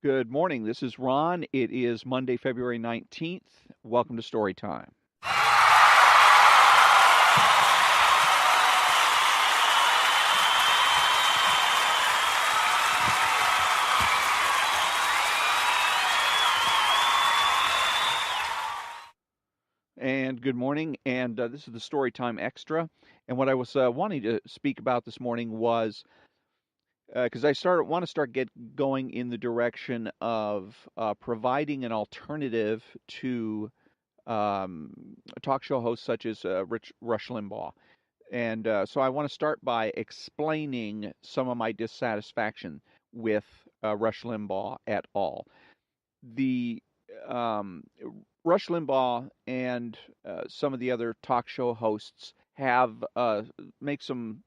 Good morning. This is Ron. It is Monday, February 19th. Welcome to Story Time. And good morning. And this is the Story Time Extra. And what I was wanting to speak about this morning was because want to start get going in the direction of providing an alternative to um, talk show hosts such as Rush Limbaugh. And so I want to start by explaining some of my dissatisfaction with Rush Limbaugh et al. The um, Rush Limbaugh and some of the other talk show hosts have make some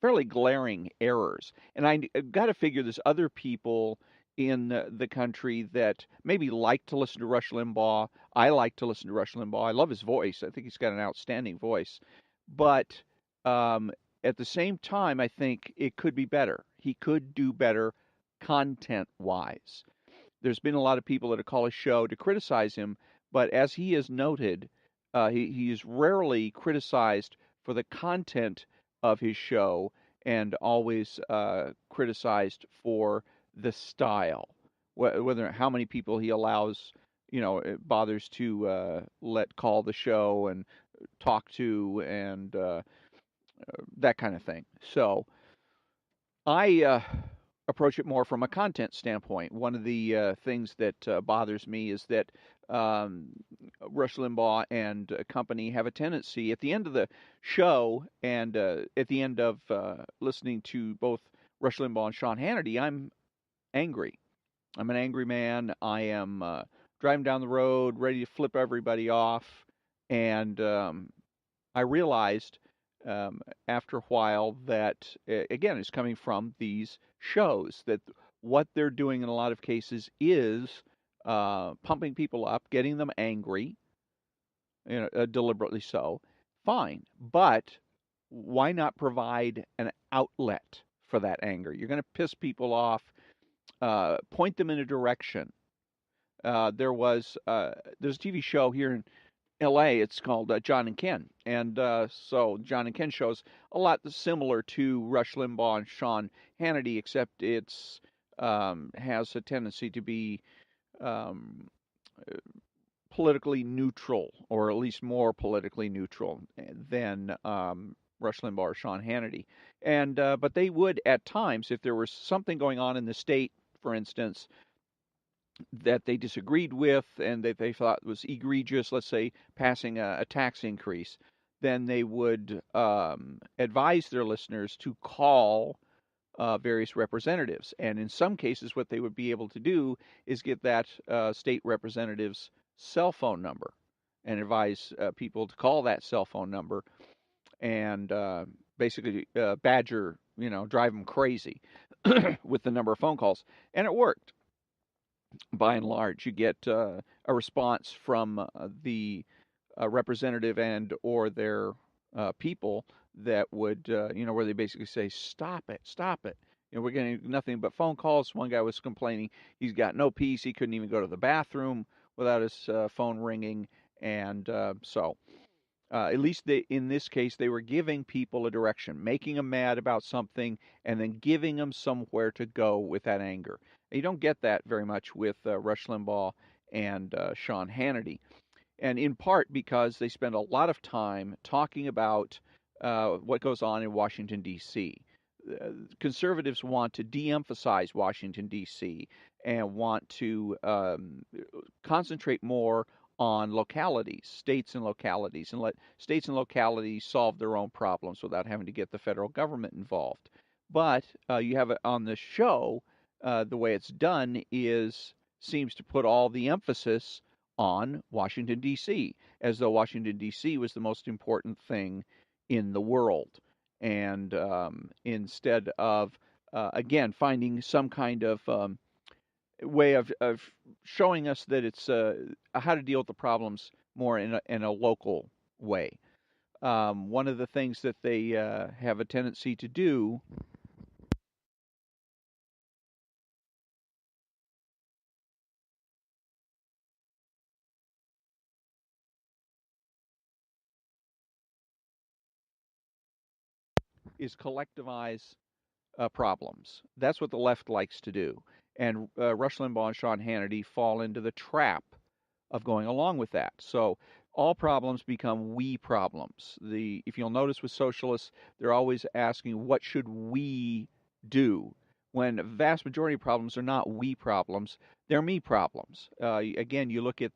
fairly glaring errors, and I've got to figure there's other people in the country that maybe like to listen to Rush Limbaugh. I like to listen to Rush Limbaugh. I love his voice. I think he's got an outstanding voice. But um, at the same time, I think it could be better. He could do better content wise. There's been a lot of people that have called his show to criticize him, but as he has noted, he is rarely criticized for the content of his show and always criticized for the style, whether how many people he allows, it bothers to let call the show and talk to and that kind of thing. So I approach it more from a content standpoint. One of the things that bothers me is that um, Rush Limbaugh and company have a tendency at the end of the show and at the end of listening to both Rush Limbaugh and Sean Hannity, I'm angry. I'm an angry man. I am driving down the road, ready to flip everybody off, and I realized after a while that, again, it's coming from these shows, that what they're doing in a lot of cases is pumping people up, getting them angry, deliberately so. Fine. But why not provide an outlet for that anger? You're going to piss people off, point them in a direction. There's a TV show here in LA. It's called John and Ken, and so John and Ken shows a lot similar to Rush Limbaugh and Sean Hannity, except it's has a tendency to be um, politically neutral, or at least more politically neutral than Rush Limbaugh or Sean Hannity. And but they would at times, if there was something going on in the state, for instance, that they disagreed with and that they thought was egregious, let's say passing a tax increase, then they would advise their listeners to call various representatives. And in some cases, what they would be able to do is get that state representative's cell phone number and advise people to call that cell phone number and basically badger, drive them crazy with the number of phone calls. And it worked by and large. You get a response from the representative and or their people that would, where they basically say, "Stop it, stop it." We're getting nothing but phone calls. One guy was complaining he's got no peace. He couldn't even go to the bathroom without his phone ringing, and at least in this case, they were giving people a direction, making them mad about something, and then giving them somewhere to go with that anger. You don't get that very much with Rush Limbaugh and Sean Hannity, and in part because they spend a lot of time talking about what goes on in Washington, D.C. Conservatives want to de-emphasize Washington, D.C., and want to concentrate more on localities, states and localities, and let states and localities solve their own problems without having to get the federal government involved. But you have it on the show, the way it's done seems to put all the emphasis on Washington, D.C., as though Washington, D.C. was the most important thing in the world. And instead of, again, finding some kind of way of showing us that it's how to deal with the problems more in a local way. One of the things that they have a tendency to do is collectivize problems. That's what the left likes to do. And Rush Limbaugh and Sean Hannity fall into the trap of going along with that. So all problems become we problems. If you'll notice with socialists, they're always asking, what should we do? When a vast majority of problems are not we problems, they're me problems. Again, you look at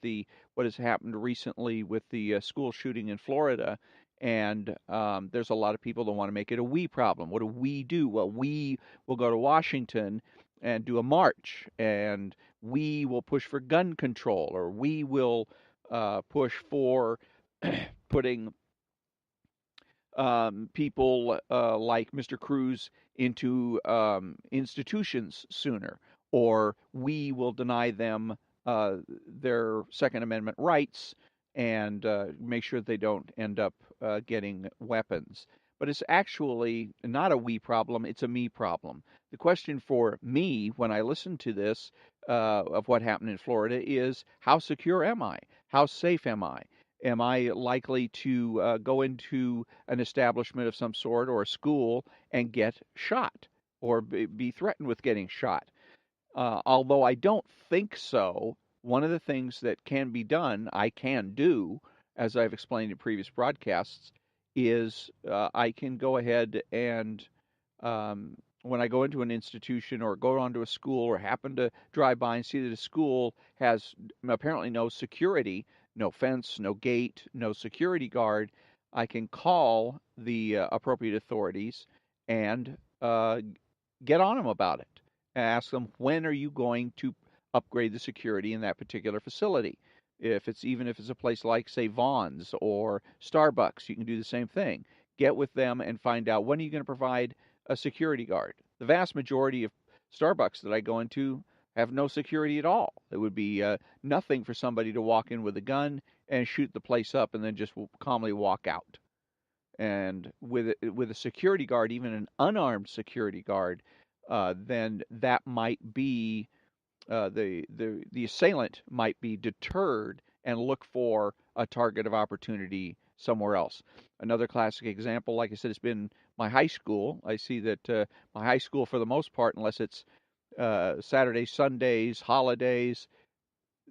what has happened recently with the school shooting in Florida, and there's a lot of people that want to make it a we problem. What do we do? Well, we will go to Washington and do a march, and we will push for gun control, or we will push for putting people like Mr. Cruz into institutions sooner, or we will deny them their Second Amendment rights and make sure they don't end up getting weapons. But it's actually not a we problem, it's a me problem. The question for me when I listen to this of what happened in Florida is, how secure am I? How safe am I? Am I likely to go into an establishment of some sort or a school and get shot or be threatened with getting shot? Although I don't think so, one of the things that can be done, I can do, as I've explained in previous broadcasts, is I can go ahead and when I go into an institution or go onto a school or happen to drive by and see that a school has apparently no security, no fence, no gate, no security guard, I can call the appropriate authorities and get on them about it. And ask them, when are you going to upgrade the security in that particular facility? Even if it's a place like, say, Vons or Starbucks, you can do the same thing. Get with them and find out, when are you going to provide a security guard? The vast majority of Starbucks that I go into have no security at all. It would be nothing for somebody to walk in with a gun and shoot the place up and then just calmly walk out. And with a security guard, even an unarmed security guard, then that might be the assailant might be deterred and look for a target of opportunity somewhere else. Another classic example, like I said, has been my high school. I see that my high school, for the most part, unless it's Saturdays, Sundays, holidays,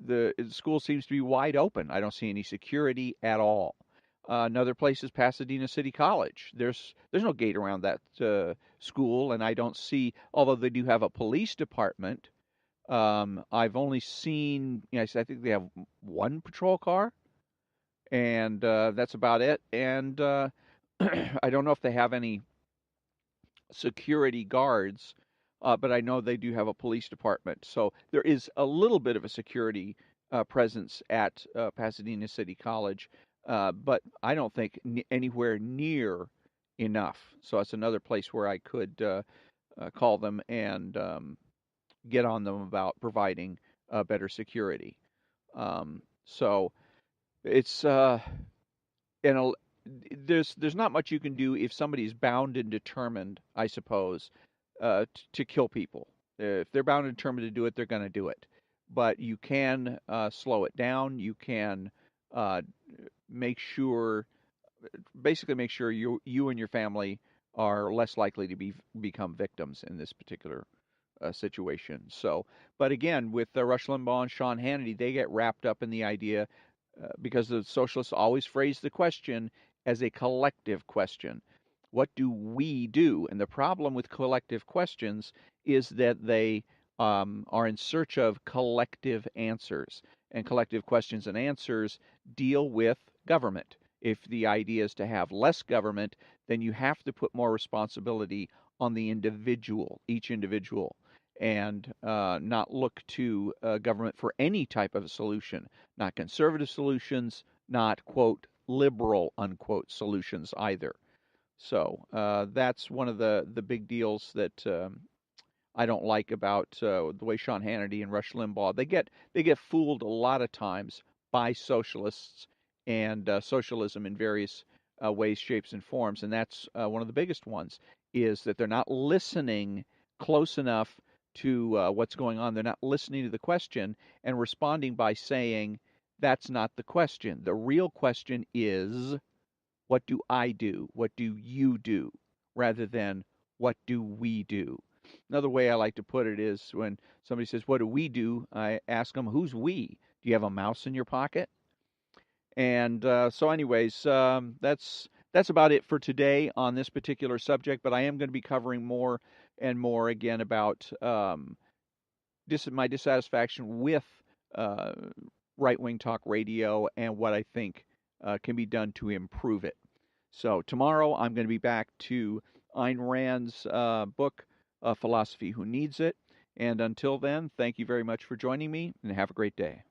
the school seems to be wide open. I don't see any security at all. Another place is Pasadena City College. There's no gate around that school, and I don't see, although they do have a police department. I've only seen, I think they have one patrol car, and that's about it. And I don't know if they have any security guards, but I know they do have a police department. So there is a little bit of a security presence at Pasadena City College, but I don't think anywhere near enough. So that's another place where I could call them and get on them about providing better security. So it's there's not much you can do if somebody's bound and determined, I suppose, to kill people. If they're bound and determined to do it, they're going to do it. But you can slow it down. You can basically make sure you and your family are less likely to become victims in this particular situation. So, but again, with Rush Limbaugh and Sean Hannity, they get wrapped up in the idea because the socialists always phrase the question as a collective question. What do we do? And the problem with collective questions is that they are in search of collective answers. And collective questions and answers deal with government. If the idea is to have less government, then you have to put more responsibility on the individual, each individual, and not look to government for any type of a solution, not conservative solutions, not, quote, liberal, unquote, solutions either. So that's one of the big deals that I don't like about the way Sean Hannity and Rush Limbaugh, they get fooled a lot of times by socialists and socialism in various ways, shapes, and forms. And that's one of the biggest ones, is that they're not listening close enough to what's going on. They're not listening to the question and responding by saying, that's not the question. The real question is, what do I do? What do you do? rather than what do we do. Another way I like to put it is when somebody says, "What do we do?" I ask them, "Who's we? Do you have a mouse in your pocket?" And anyways, that's about it for today on this particular subject. But I am going to be covering more and more again about my dissatisfaction with uh, right wing talk radio and what I think can be done to improve it. So tomorrow I'm going to be back to Ayn Rand's book, Philosophy Who Needs It. And until then, thank you very much for joining me and have a great day.